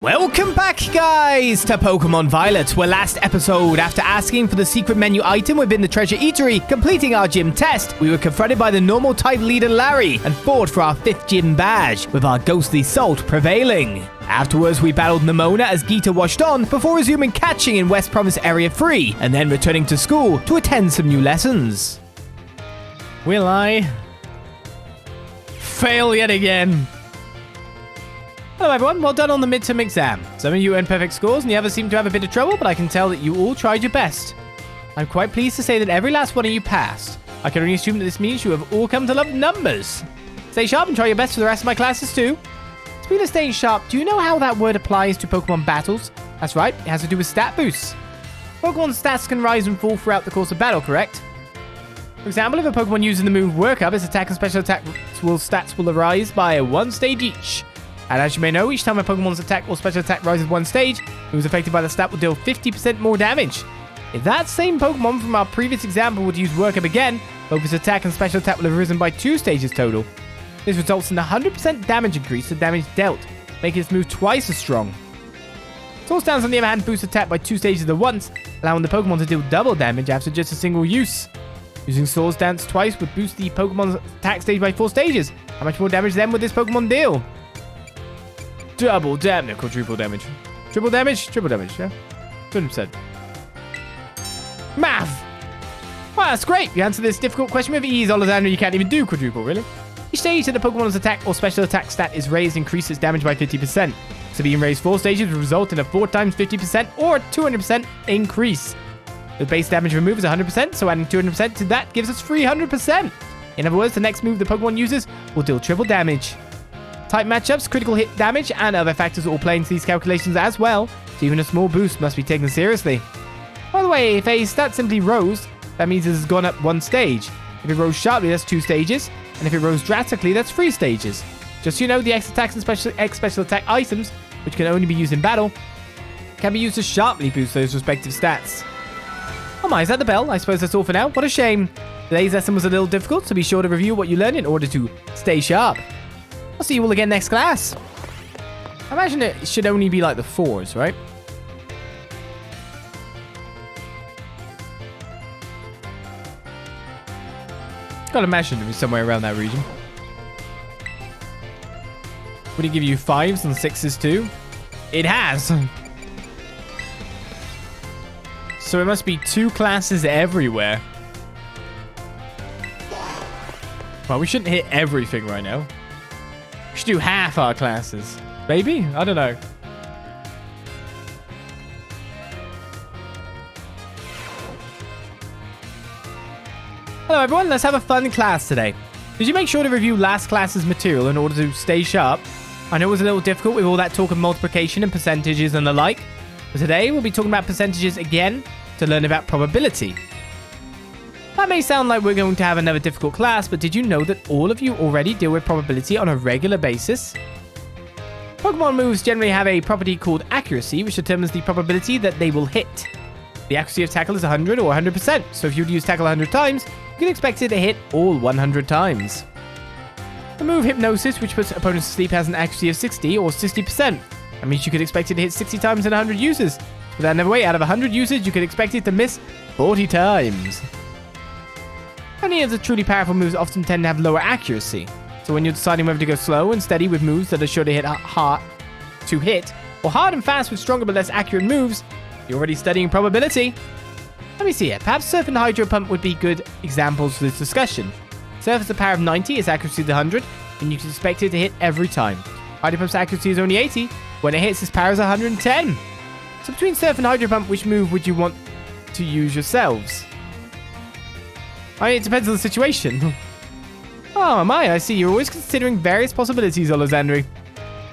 Welcome back, guys, to Pokemon Violet, where last episode, after asking for the secret menu item within the Treasure Eatery, completing our gym test, we were confronted by the normal type leader Larry and fought for our 5th gym badge, with our ghostly Salt prevailing. Afterwards, we battled Nemona as Geeta washed on, before resuming catching in West Province Area 3, and then returning to school to attend some new lessons. Will I fail yet again? Hello everyone, well done on the midterm exam. Some of you earned perfect scores and the others seem to have a bit of trouble, but I can tell that you all tried your best. I'm quite pleased to say that every last one of you passed. I can only assume that this means you have all come to love numbers. Stay sharp and try your best for the rest of my classes too. Speaking of staying sharp, do you know how that word applies to Pokemon battles? That's right, it has to do with stat boosts. Pokemon's stats can rise and fall throughout the course of battle, correct? For example, if a Pokemon using the move Work Up, its attack and special attack stats will rise by 1 stage each. And as you may know, each time a Pokemon's attack or special attack rises 1 stage, who's affected by the stat will deal 50% more damage. If that same Pokemon from our previous example would use Work Up again, both its attack and special attack will have risen by 2 stages total. This results in a 100% damage increase to damage dealt, making its move twice as strong. Soul Stance, on the other hand, boosts attack by 2 stages at once, allowing the Pokemon to deal double damage after just a single use. Using Soul Stance twice would boost the Pokemon's attack stage by 4 stages. How much more damage then would this Pokemon deal? Double damage, quadruple damage. Triple damage, yeah? 200%. Math! Wow, that's great! You answered this difficult question with ease, Olizandri. You can't even do quadruple, really? Each stage that the Pokemon's attack or special attack stat is raised increases damage by 50%. So being raised 4 stages would result in a 4 times 50% or a 200% increase. The base damage removed is 100%, so adding 200% to that gives us 300%. In other words, the next move the Pokemon uses will deal triple damage. Type matchups, critical hit damage, and other factors all play into these calculations as well, so even a small boost must be taken seriously. By the way, if a stat simply rose, that means it has gone up 1 stage. If it rose sharply, that's 2 stages, and if it rose drastically, that's 3 stages. Just so you know, the X attacks and special attack items, which can only be used in battle, can be used to sharply boost those respective stats. Oh my, is that the bell? I suppose that's all for now. What a shame. Today's lesson was a little difficult, so be sure to review what you learned in order to stay sharp. I'll see you all again next class. I imagine it should only be like the 4s, right? Gotta imagine it be somewhere around that region. Would it give you 5s and 6s too? It has. So it must be 2 classes everywhere. Well, we shouldn't hit everything right now. We should do half our classes. Maybe? I don't know. Hello everyone, let's have a fun class today. Did you make sure to review last class's material in order to stay sharp? I know it was a little difficult with all that talk of multiplication and percentages and the like, but today we'll be talking about percentages again to learn about probability. That may sound like we're going to have another difficult class, but did you know that all of you already deal with probability on a regular basis? Pokemon moves generally have a property called accuracy, which determines the probability that they will hit. The accuracy of tackle is 100 or 100%, so if you use tackle 100 times, you can expect it to hit all 100 times. The move Hypnosis, which puts opponents to sleep, has an accuracy of 60 or 60%. That means you could expect it to hit 60 times in 100 uses. But that another way, out of 100 uses, you could expect it to miss 40 times. Many of the truly powerful moves often tend to have lower accuracy, so when you're deciding whether to go slow and steady with moves that are sure to hit hard, or hard and fast with stronger but less accurate moves, you're already studying probability. Let me see it. Perhaps Surf and Hydro Pump would be good examples for this discussion. Surf has a power of 90, its accuracy is 100, and you can expect it to hit every time. Hydro Pump's accuracy is only 80, when it hits its power is 110. So between Surf and Hydro Pump, which move would you want to use yourselves? I mean, it depends on the situation. Oh my, I see. You're always considering various possibilities, Olizandri.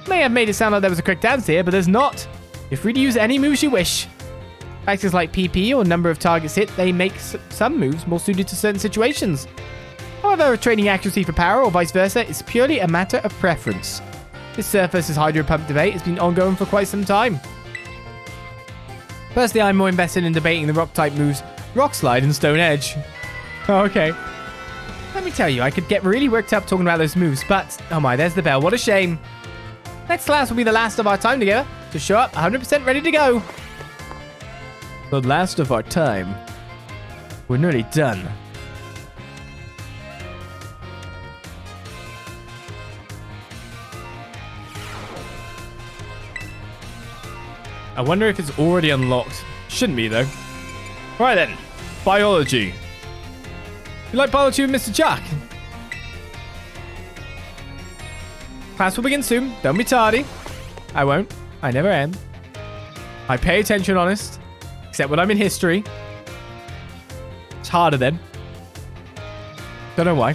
May have made it sound like there was a correct answer here, but there's not. You're free to use any moves you wish. Factors like PP or number of targets hit, they make some moves more suited to certain situations. However, trading accuracy for power or vice versa is purely a matter of preference. This Surf versus Hydro Pump debate has been ongoing for quite some time. Personally, I'm more invested in debating the rock-type moves Rock Slide and Stone Edge. Oh, okay. Let me tell you, I could get really worked up talking about those moves, but... oh my, there's the bell. What a shame. Next class will be the last of our time together. So show up 100% ready to go. The last of our time. We're nearly done. I wonder if it's already unlocked. Shouldn't be, though. Right then. Biology. You like biology with Mr. Chuck? Class will begin soon. Don't be tardy. I won't. I never am. I pay attention, honest. Except when I'm in history. It's harder then. Don't know why.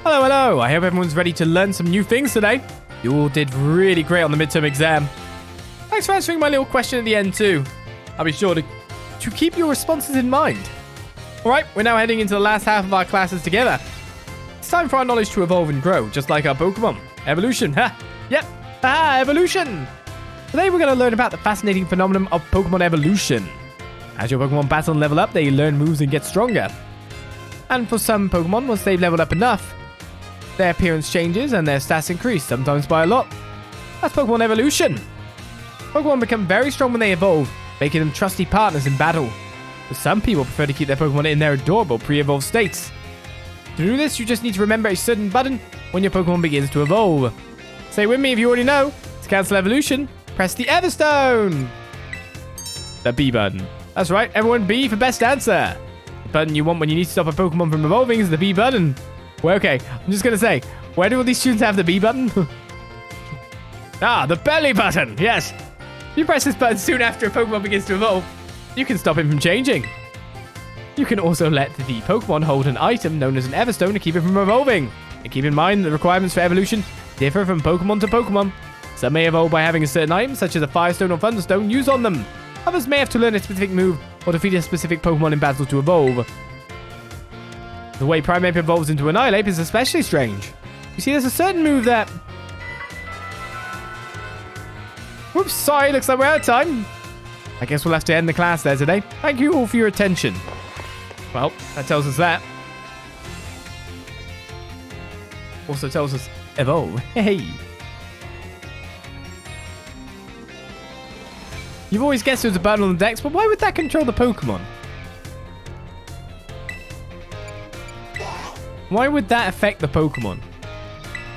Hello, hello. I hope everyone's ready to learn some new things today. You all did really great on the midterm exam. Thanks for answering my little question at the end too. I'll be sure to keep your responses in mind. Alright, we're now heading into the last half of our classes together. It's time for our knowledge to evolve and grow, just like our Pokemon. Evolution, ha! Yep, evolution! Today we're going to learn about the fascinating phenomenon of Pokemon evolution. As your Pokemon battle and level up, they learn moves and get stronger. And for some Pokemon, once they've leveled up enough, their appearance changes and their stats increase, sometimes by a lot. That's Pokemon evolution. Pokemon become very strong when they evolve, making them trusty partners in battle. But some people prefer to keep their Pokemon in their adorable pre-evolved states. To do this, you just need to remember a certain button when your Pokemon begins to evolve. Say with me if you already know. To cancel evolution, press the Everstone. The B button. That's right, everyone B for best answer. The button you want when you need to stop a Pokemon from evolving is the B button. Well, okay, I'm just going to say, where do all these students have the B button? The belly button, yes. If you press this button soon after a Pokemon begins to evolve, you can stop him from changing. You can also let the Pokemon hold an item known as an Everstone to keep it from evolving. And keep in mind that the requirements for evolution differ from Pokemon to Pokemon. Some may evolve by having a certain item, such as a Firestone or Thunderstone, used on them. Others may have to learn a specific move or defeat a specific Pokemon in battle to evolve. The way Primeape evolves into Annihilape is especially strange. You see, there's a certain move that... Whoops, sorry, looks like we're out of time. I guess we'll have to end the class there today. Thank you all for your attention. Well, that tells us that. Also tells us evolve. Hey. You've always guessed it was a button on the Dex, but why would that control the Pokemon? Why would that affect the Pokemon?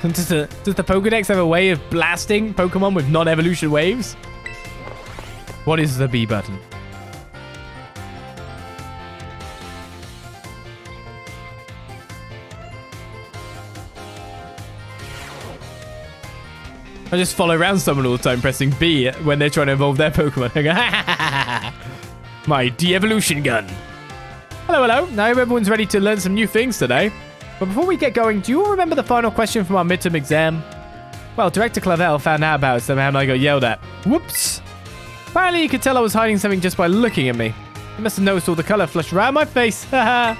Does the Pokedex have a way of blasting Pokemon with non-evolution waves? What is the B button? I just follow around someone all the time pressing B when they're trying to evolve their Pokemon. I go, ha ha ha ha. My de-evolution gun. Hello, hello. Now everyone's ready to learn some new things today. But before we get going, do you all remember the final question from our midterm exam? Well, Director Clavel found out about it somehow and I got yelled at. Whoops. Apparently you could tell I was hiding something just by looking at me. You must have noticed all the colour flushed around my face. Haha.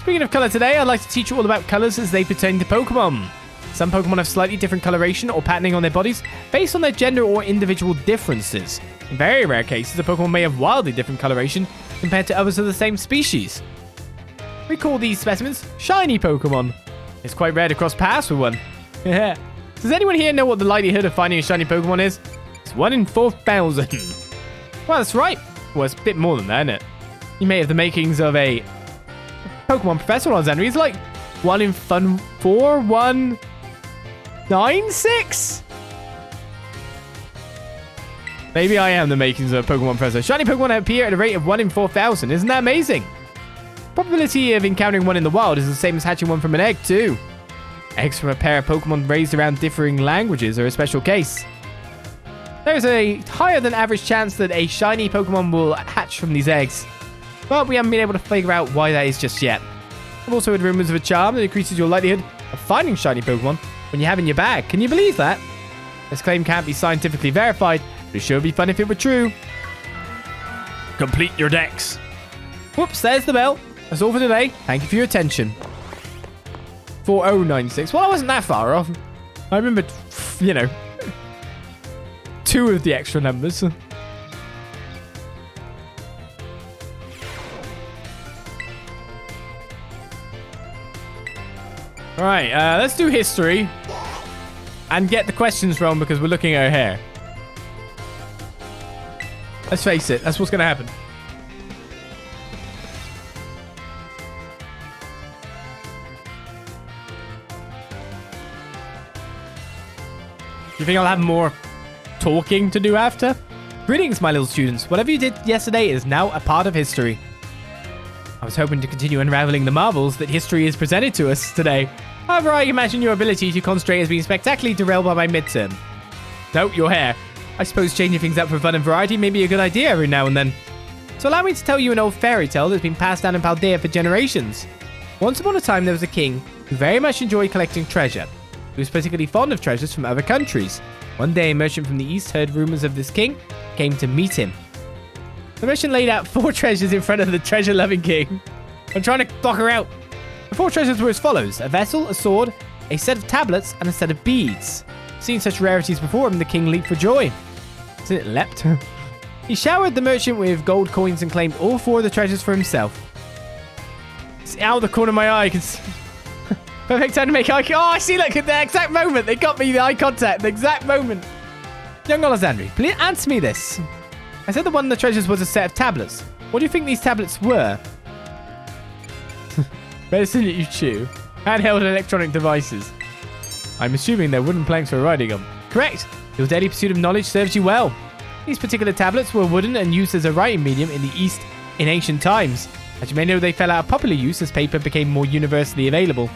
Speaking of colour today, I'd like to teach you all about colours as they pertain to Pokemon. Some Pokemon have slightly different coloration or patterning on their bodies based on their gender or individual differences. In very rare cases, a Pokemon may have wildly different coloration compared to others of the same species. We call these specimens shiny Pokemon. It's quite rare to cross paths with one. Does anyone here know what the likelihood of finding a shiny Pokemon is? It's 1 in 4,000. Well, that's right. Well, it's a bit more than that, isn't it? You may have the makings of a Pokemon Professor Olizandri. It's like 1 in 4, 1... 9, 6? Maybe I am the makings of a Pokemon Professor. Shiny Pokemon appear at a rate of 1 in 4,000. Isn't that amazing? Probability of encountering one in the wild is the same as hatching one from an egg, too. Eggs from a pair of Pokemon raised around differing languages are a special case. There is a higher than average chance that a shiny Pokemon will hatch from these eggs. But we haven't been able to figure out why that is just yet. I've also heard rumors of a charm that increases your likelihood of finding shiny Pokemon when you have in your bag. Can you believe that? This claim can't be scientifically verified, but it sure would be fun if it were true. Complete your decks. Whoops, there's the bell. That's all for today. Thank you for your attention. 4096. Well, I wasn't that far off. I remembered, 2 of the extra numbers. All right, let's do history. And get the questions wrong because we're looking at her hair. Let's face it, that's what's going to happen. Do you think I'll have more talking to do after? Greetings, my little students. Whatever you did yesterday is now a part of history. I was hoping to continue unraveling the marvels that history has presented to us today. However, I imagine your ability to concentrate has been spectacularly derailed by my midterm. Note your hair. I suppose changing things up for fun and variety may be a good idea every now and then. So allow me to tell you an old fairy tale that's been passed down in Paldea for generations. Once upon a time, there was a king who very much enjoyed collecting treasure. He was particularly fond of treasures from other countries. One day, a merchant from the east heard rumors of this king, came to meet him. The merchant laid out 4 treasures in front of the treasure-loving king. I'm trying to block her out. The 4 treasures were as follows: a vessel, a sword, a set of tablets, and a set of beads. Seeing such rarities before him, the king leaped for joy. Isn't it leapt? He showered the merchant with gold coins and claimed all 4 of the treasures for himself. It's out of the corner of my eye. I can see. Perfect time to make eye contact. Oh, I see, look, at the exact moment. They got me the eye contact. The exact moment. Young Olizandri, please answer me this. I said that one of the treasures was a set of tablets. What do you think these tablets were? Medicine that you chew. Handheld electronic devices. I'm assuming they're wooden planks for writing on. Correct. Your daily pursuit of knowledge serves you well. These particular tablets were wooden and used as a writing medium in the East in ancient times. As you may know, they fell out of popular use as paper became more universally available.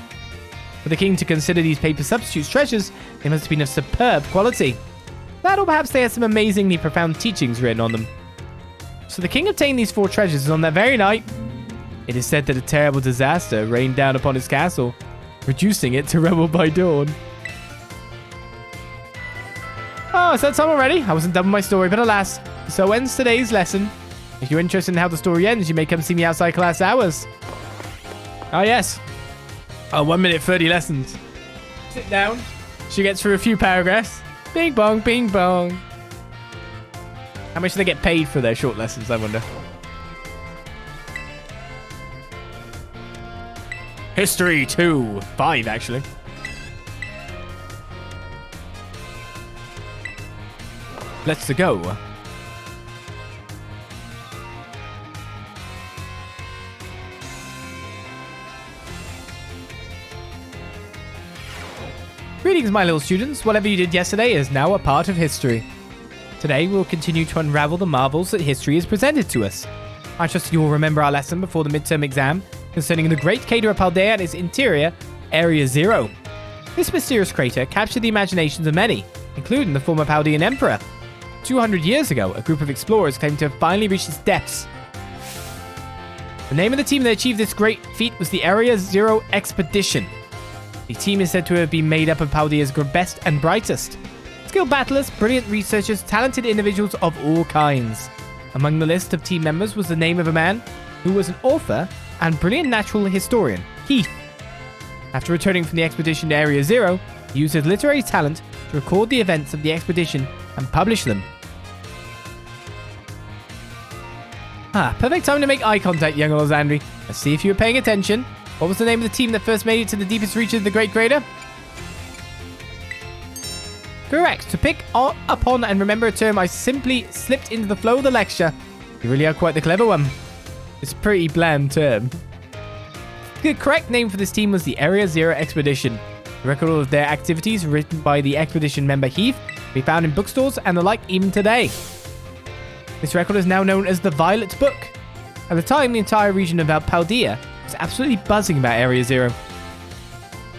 For the king to consider these paper substitutes treasures, they must have been of superb quality. That, or perhaps they had some amazingly profound teachings written on them. So the king obtained these 4 treasures, and on that very night, it is said that a terrible disaster rained down upon his castle, reducing it to rubble by dawn. Oh, is that time already? I wasn't done with my story, but alas, so ends today's lesson. If you're interested in how the story ends, you may come see me outside class hours. Oh, yes. Oh, 1 minute 30 lessons. Sit down. She gets through a few paragraphs. Bing bong, bing bong. How much do they get paid for their short lessons, I wonder? History 2. 5, actually. Let's go. Greetings, my little students. Whatever you did yesterday is now a part of history. Today, we'll continue to unravel the marvels that history has presented to us. I trust you will remember our lesson before the midterm exam concerning the great crater of Paldea and its interior, Area 0. This mysterious crater captured the imaginations of many, including the former Paldean emperor. 200 years ago, a group of explorers claimed to have finally reached its depths. The name of the team that achieved this great feat was the Area 0 Expedition. The team is said to have been made up of Paldea's best and brightest. Skilled battlers, brilliant researchers, talented individuals of all kinds. Among the list of team members was the name of a man who was an author and brilliant natural historian, Heath. After returning from the expedition to Area 0, he used his literary talent to record the events of the expedition and publish them. Perfect time to make eye contact, young Olizandri. Let's see if you were paying attention. What was the name of the team that first made it to the deepest reaches of the Great Crater? Correct. To pick upon and remember a term I simply slipped into the flow of the lecture. You really are quite the clever one. It's a pretty bland term. The correct name for this team was the Area 0 Expedition. The record of their activities written by the expedition member Heath can be found in bookstores and the like even today. This record is now known as the Violet Book. At the time, the entire region of Paldea was absolutely buzzing about Area 0.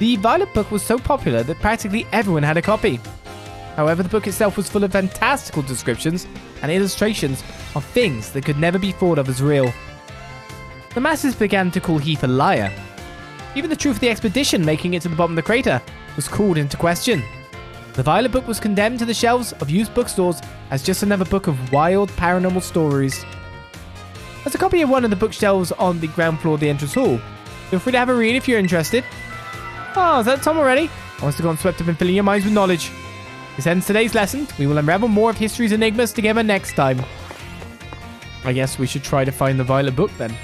The Violet Book was so popular that practically everyone had a copy. However, the book itself was full of fantastical descriptions and illustrations of things that could never be thought of as real. The masses began to call Heath a liar. Even the truth of the expedition making it to the bottom of the crater was called into question. The Violet Book was condemned to the shelves of used bookstores as just another book of wild paranormal stories. There's a copy of one of the bookshelves on the ground floor of the entrance hall. Feel free to have a read if you're interested. Oh, is that Tom already? I must have gone swept up in filling your minds with knowledge. This ends today's lesson. We will unravel more of history's enigmas together next time. I guess we should try to find the Violet Book then.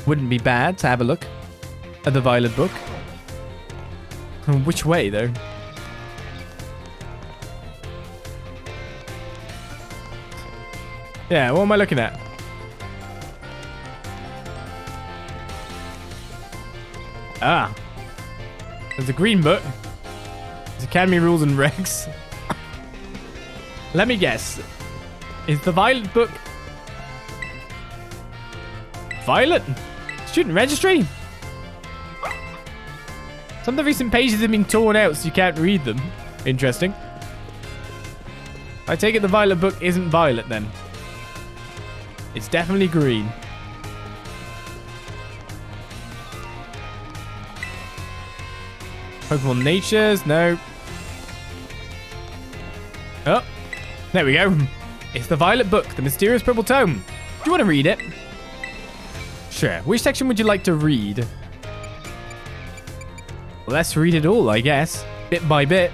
Wouldn't be bad to have a look at the Violet Book. Which way, though? Yeah, what am I looking at? Ah. There's a green book. There's Academy rules and regs. Let me guess. Is the Violet Book Violet? Student registry? Some of the recent pages have been torn out so you can't read them. Interesting. I take it the Violet Book isn't violet then. It's definitely green. Pokemon Natures, no. Oh, there we go. It's the Violet Book, the mysterious purple tome. Do you want to read it? Sure. Which section would you like to read? Well, let's read it all, I guess. Bit by bit.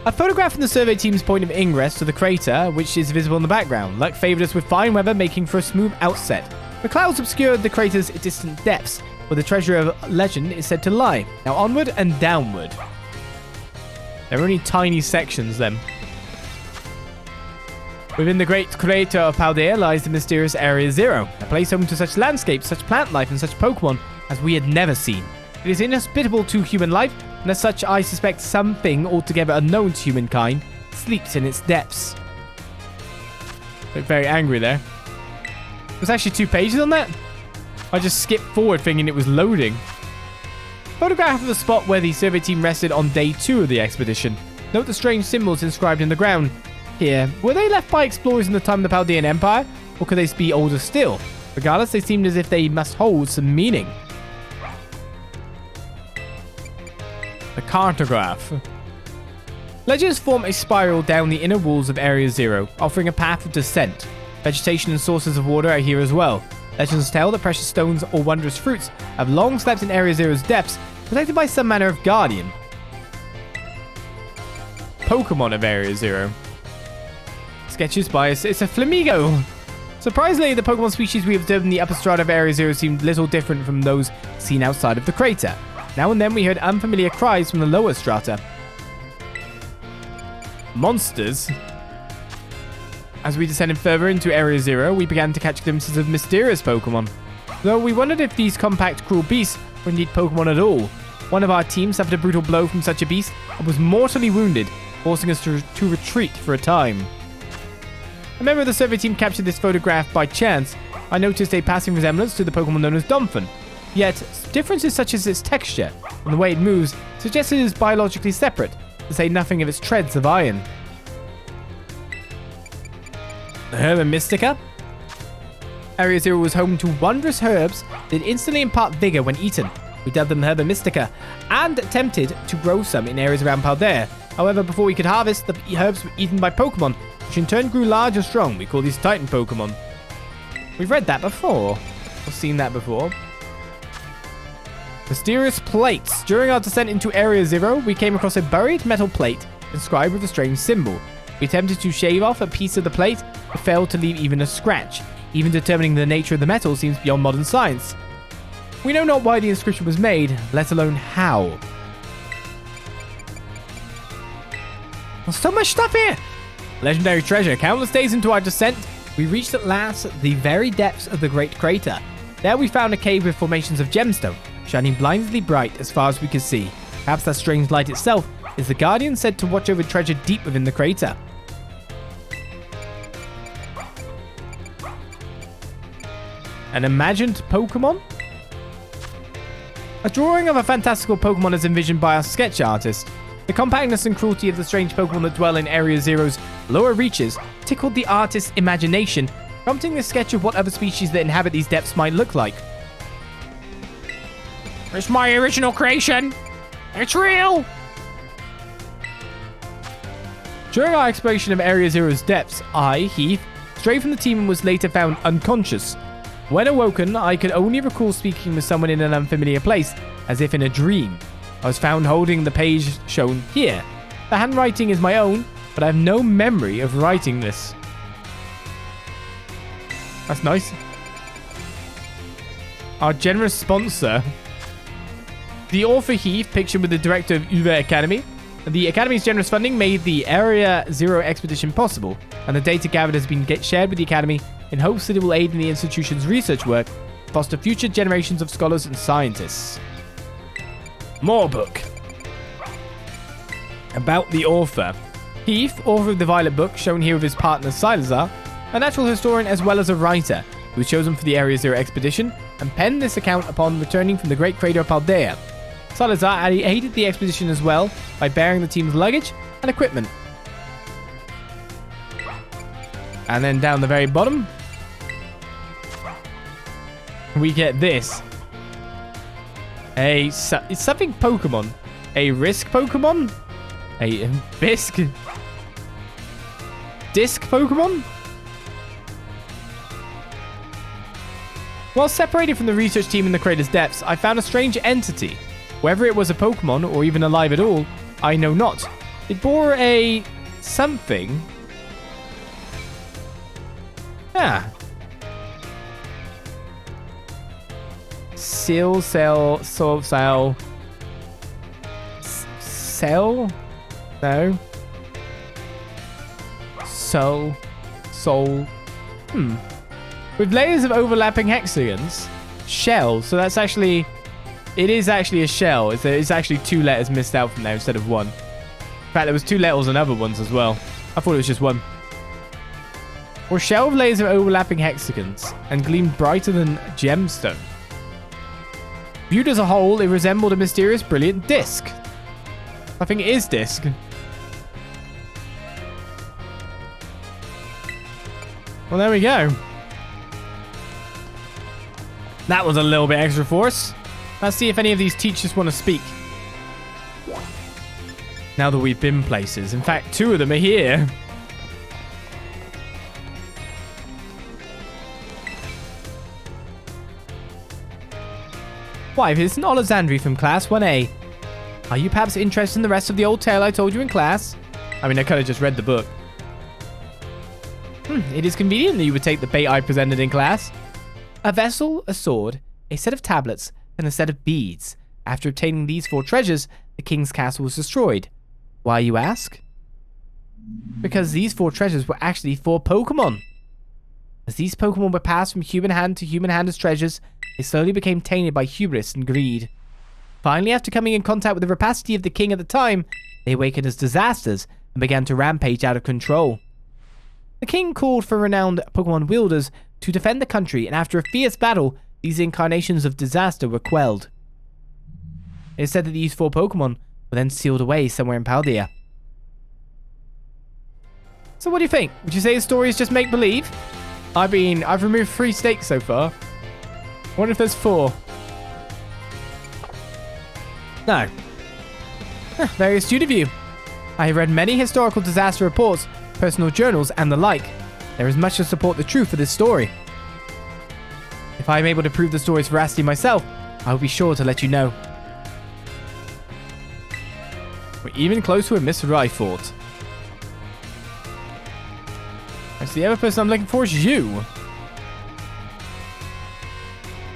A photograph from the survey team's point of ingress to the crater, which is visible in the background. Luck favored us with fine weather, making for a smooth outset. The clouds obscured the crater's distant depths, where the treasure of legend is said to lie. Now onward and downward. There are only tiny sections then. Within the great crater of Paldea lies the mysterious Area Zero, a place home to such landscapes, such plant life, and such Pokemon as we had never seen. It is inhospitable to human life, and as such, I suspect something altogether unknown to humankind sleeps in its depths. Look very angry there. There's actually 2 pages on that? I just skipped forward thinking it was loading. Photograph of the spot where the survey team rested on day 2 of the expedition. Note the strange symbols inscribed in the ground. Here, were they left by explorers in the time of the Paldean Empire? Or could they be older still? Regardless, they seemed as if they must hold some meaning. The cartograph. Legends form a spiral down the inner walls of Area Zero, offering a path of descent. Vegetation and sources of water are here as well. Legends tell that precious stones or wondrous fruits have long slept in Area Zero's depths, protected by some manner of guardian. Pokémon of Area Zero. Sketches by it's a Flamigo. Surprisingly, the Pokemon species we observed in the upper strata of Area Zero seemed little different from those seen outside of the crater. Now and then we heard unfamiliar cries from the lower strata. Monsters. As we descended further into Area Zero, we began to catch glimpses of mysterious Pokemon. Though we wondered if these compact, cruel beasts were indeed Pokemon at all. One of our team suffered a brutal blow from such a beast and was mortally wounded, forcing us to retreat for a time. A member of the survey team captured this photograph by chance. I noticed a passing resemblance to the Pokemon known as Donphan. Yet, differences such as its texture and the way it moves suggest it is biologically separate, to say nothing of its treads of iron. The Herba Mystica? Area Zero was home to wondrous herbs that instantly impart vigor when eaten. We dubbed them Herba Mystica and attempted to grow some in areas around Paldea. However, before we could harvest, the herbs were eaten by Pokemon, which in turn grew large and strong. We call these Titan Pokemon. We've read that before. Or seen that before. Mysterious plates. During our descent into Area Zero, we came across a buried metal plate inscribed with a strange symbol. We attempted to shave off a piece of the plate, but failed to leave even a scratch. Even determining the nature of the metal seems beyond modern science. We know not why the inscription was made, let alone how. There's so much stuff here! Legendary treasure. Countless days into our descent, we reached at last the very depths of the Great Crater. There we found a cave with formations of gemstone, shining blindingly bright as far as we could see. Perhaps that strange light itself is the guardian said to watch over treasure deep within the crater. An imagined Pokemon? A drawing of a fantastical Pokemon is envisioned by our sketch artist. The compactness and cruelty of the strange Pokemon that dwell in Area Zero's lower reaches tickled the artist's imagination, prompting the sketch of what other species that inhabit these depths might look like. It's my original creation! It's real! During our exploration of Area Zero's depths, I, Heath, strayed from the team and was later found unconscious. When awoken, I could only recall speaking with someone in an unfamiliar place, as if in a dream. I was found holding the page shown here. The handwriting is my own, but I have no memory of writing this. That's nice. Our generous sponsor. The author Heath, pictured with the director of Uva Academy. The Academy's generous funding made the Area Zero expedition possible, and the data gathered has been shared with the Academy in hopes that it will aid in the institution's research work, foster future generations of scholars and scientists. More book. About the author. Heath, author of the Violet Book, shown here with his partner Salazar, a natural historian as well as a writer, who was chosen for the Area Zero expedition, and penned this account upon returning from the Great Crater of Paldea. Salazar aided the expedition as well by bearing the team's luggage and equipment. And then down the very bottom, we get this. It's something Pokemon. A Risk Pokemon? A Bisque? Disc Pokemon? While separated from the research team in the crater's depths, I found a strange entity. Whether it was a Pokemon or even alive at all, I know not. It bore a something. Cell? No. Soul. With layers of overlapping hexagons. Shell. So that's actually... It is actually a shell. It's actually 2 letters missed out from there instead of 1. In fact, there was 2 letters on other ones as well. I thought it was just 1. Or shell with layers of overlapping hexagons and gleamed brighter than gemstone. Viewed as a whole, it resembled a mysterious, brilliant disc. I think it is disc. Well, there we go. That was a little bit extra for us. Let's see if any of these teachers want to speak. Now that we've been places. In fact, 2 of them are here. Why, this is Olizandri from Class 1A. Are you perhaps interested in the rest of the old tale I told you in class? I mean, I could have just read the book. It is convenient that you would take the bait I presented in class. A vessel, a sword, a set of tablets, and a set of beads. After obtaining these 4 treasures, the king's castle was destroyed. Why, you ask? Because these 4 treasures were actually 4 Pokémon. As these Pokémon were passed from human hand to human hand as treasures, they slowly became tainted by hubris and greed. Finally, after coming in contact with the rapacity of the king at the time, they awakened as disasters and began to rampage out of control. The king called for renowned Pokémon wielders to defend the country, and after a fierce battle, these incarnations of disaster were quelled. It is said that these 4 Pokémon were then sealed away somewhere in Paldea. So what do you think? Would you say the story is just make-believe? I've removed 3 stakes so far. I wonder if there's 4. No. Very astute of you. I have read many historical disaster reports, personal journals, and the like. There is much to support the truth of this story. If I am able to prove the story's veracity myself, I will be sure to let you know. We're even close to a mystery, I thought. That's the other person I'm looking for is you.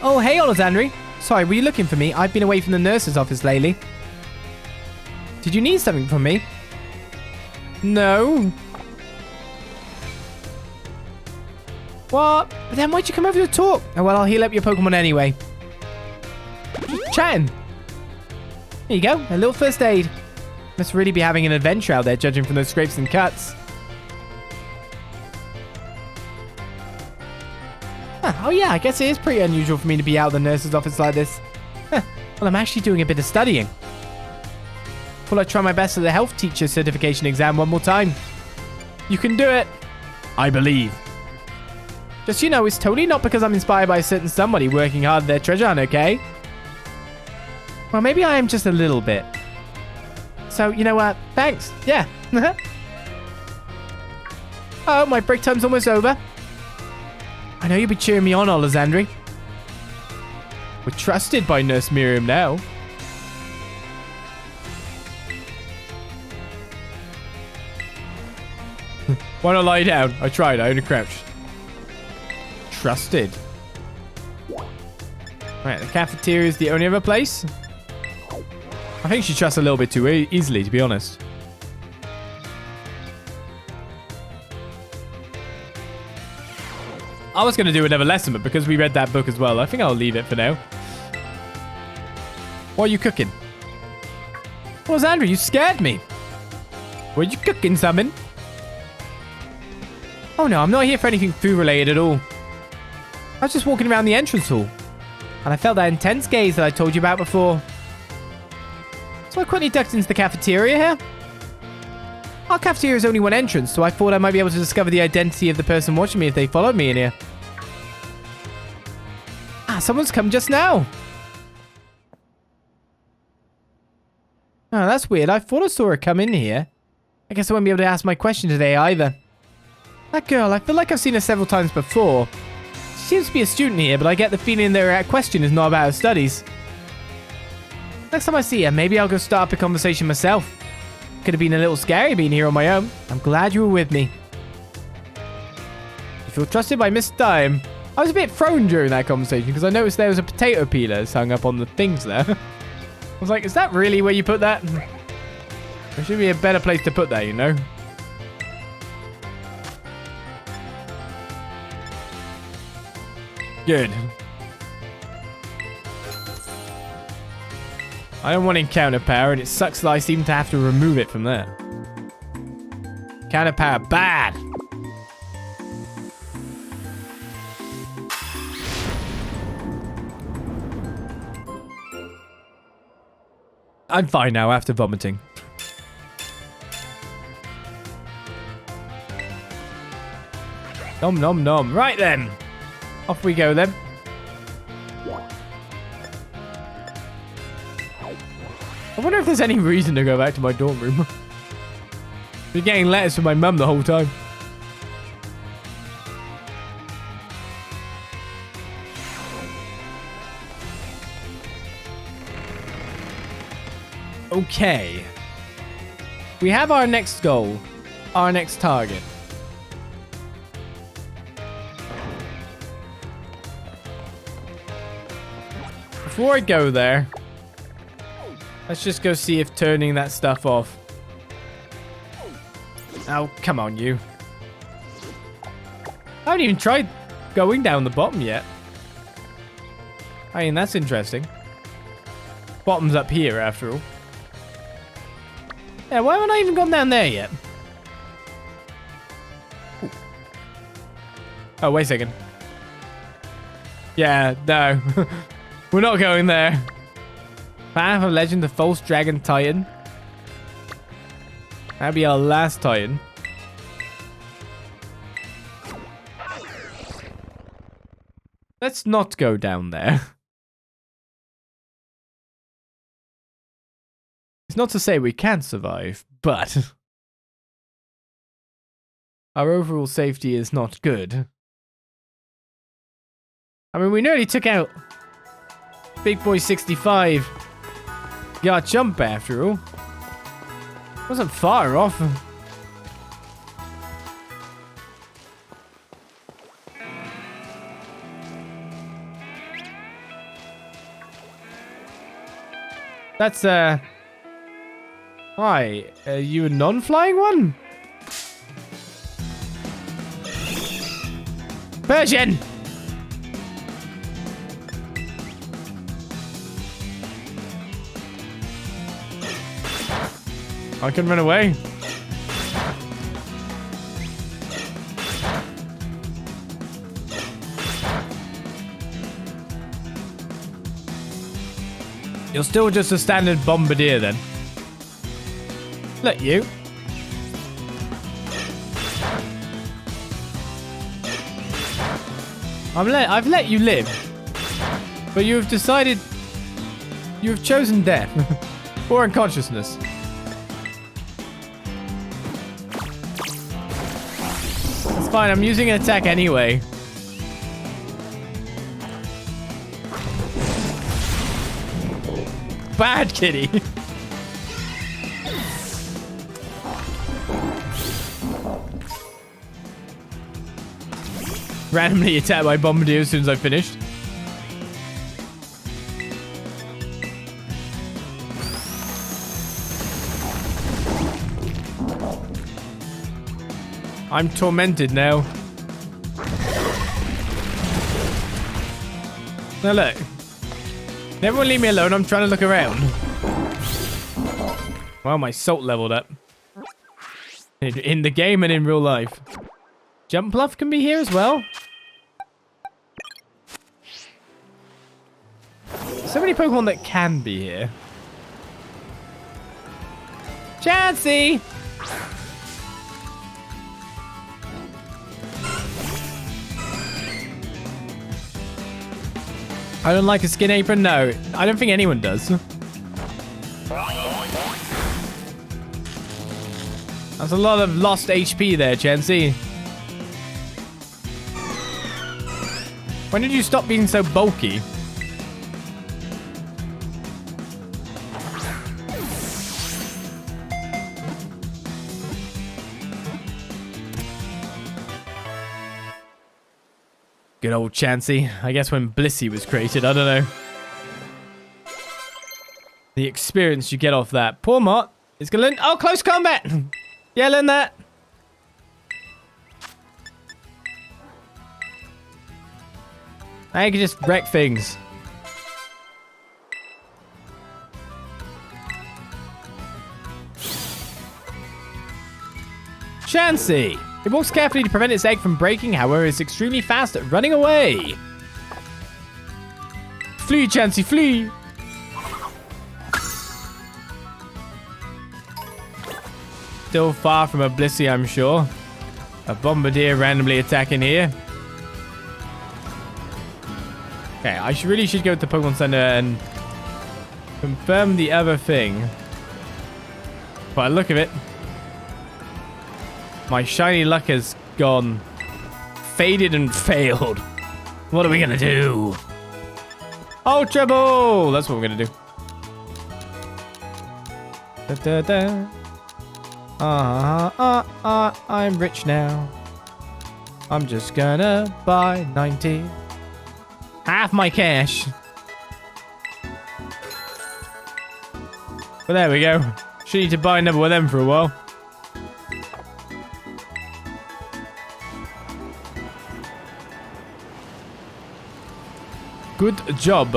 Oh, hey, Olizandri. Sorry, were you looking for me? I've been away from the nurse's office lately. Did you need something from me? No. What? But then why'd you come over to talk? Oh, well, I'll heal up your Pokemon anyway. Just chatting. There you go. A little first aid. Must really be having an adventure out there, judging from those scrapes and cuts. Oh yeah, I guess it is pretty unusual for me to be out of the nurse's office like this. Well, I'm actually doing a bit of studying. Thought I'd try my best at the health teacher certification exam one more time. You can do it. I believe. Just so you know, it's totally not because I'm inspired by a certain somebody working hard at their treasure hunt, okay? Well, maybe I am just a little bit. So, you know what? Thanks. Yeah. Oh, my break time's almost over. I know you'll be cheering me on, Olizandri. We're trusted by Nurse Miriam now. Why not lie down? I tried. I only crouched. trusted. Right, the cafeteria is the only other place. I think she trusts a little bit too easily, to be honest. I was going to do another lesson, but because we read that book as well, I think I'll leave it for now. What are you cooking? Olizandri, you scared me. Were you cooking something? Oh no, I'm not here for anything food related at all. I was just walking around the entrance hall, and I felt that intense gaze that I told you about before. So I quickly ducked into the cafeteria here. Our cafeteria is only one entrance, so I thought I might be able to discover the identity of the person watching me if they followed me in here. Ah, someone's come just now. Oh, that's weird. I thought I saw her come in here. I guess I won't be able to ask my question today either. That girl, I feel like I've seen her several times before. She seems to be a student here, but I get the feeling that her question is not about her studies. Next time I see her, maybe I'll go start up a conversation myself. Could have been a little scary being here on my own. I'm glad you were with me. You feel trusted by Miss Dime. I was a bit thrown during that conversation because I noticed there was a potato peeler hung up on the things there. I was like, is that really where you put that? There should be a better place to put that, you know? Good. I don't want encounter power, and it sucks that I seem to have to remove it from there. Encounter power, bad! I'm fine now after vomiting. Nom nom nom. Right then. Off we go then. I wonder if there's any reason to go back to my dorm room. Been getting letters from my mum the whole time. Okay. We have our next goal. Our next target. Before I go there, let's just go see if turning that stuff off. Oh, come on, you. I haven't even tried going down the bottom yet. I mean, that's interesting. Bottom's up here, after all. Yeah, why haven't I even gone down there yet? Ooh. Oh, wait a second. Yeah, no. We're not going there. Path of Legend, the False Dragon Titan. That'll be our last Titan. Let's not go down there. It's not to say we can't survive, but our overall safety is not good. I mean, we nearly took out Big Boy 65. Got jump after all. Wasn't far off. That's Hi, are you a non-flying one? Persian! I can run away. You're still just a standard bombardier then. Let you. I've let you live. But you have decided you have chosen death. Or unconsciousness. It's fine, I'm using an attack anyway. Bad kitty. randomly attacked by Bombardier as soon as I finished. I'm tormented now. Now look. Everyone leave me alone. I'm trying to look around. Well, my salt leveled up. In the game and in real life. Jump Bluff can be here as well. So many Pokemon that can be here. Chansey! I don't like a skin apron? No. I don't think anyone does. That's a lot of lost HP there, Chansey. When did you stop being so bulky? Good old Chansey. I guess when Blissey was created, I don't know. The experience you get off that. Poor Mott is gonna learn. Oh, close combat! Yeah, learn that. I can just wreck things. Chansey! It walks carefully to prevent its egg from breaking, however, it's extremely fast at running away. Flee, Chansey, flee! Still far from a Blissey, I'm sure. A Bombardier randomly attacking here. Okay, I really should go to the Pokemon Center and confirm the other thing. By the look of it, my shiny luck has gone faded and failed. What are we gonna do? Ultra Ball! That's what we're gonna do. Da, da, da. I'm rich now. I'm just gonna buy 90. Half my cash. But there we go. Should need to buy another one of them for a while. Good job.